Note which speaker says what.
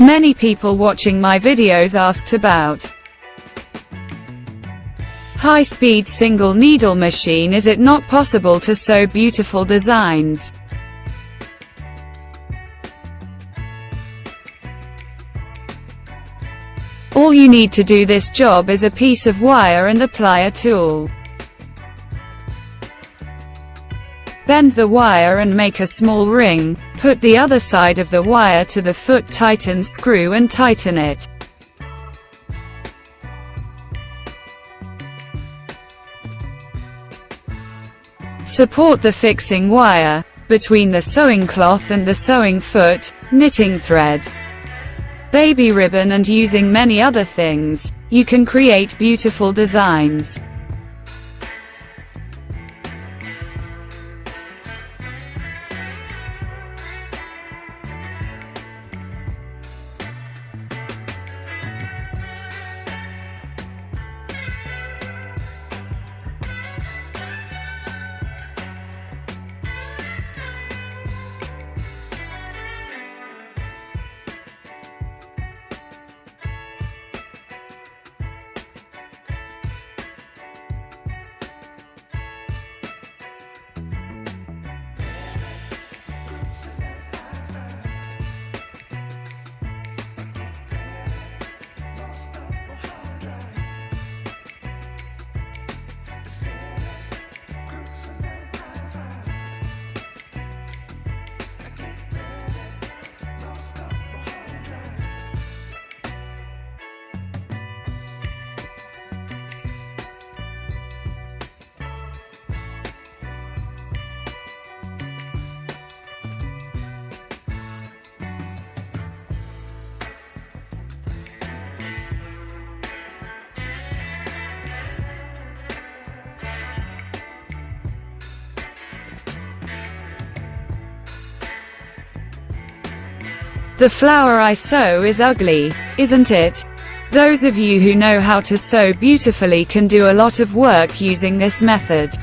Speaker 1: Many people watching my videos asked about high-speed single needle machine. Is it not possible to sew beautiful designs? All you need to do this job is a piece of wire and the plier tool. Bend the wire and make a small ring, put the other side of the wire to the foot, tighten screw and tighten it. Support the fixing wire between the sewing cloth and the sewing foot, knitting thread, baby ribbon, and using many other things, you can create beautiful designs. The flower I sew is ugly, isn't it? Those of you who know how to sew beautifully can do a lot of work using this method.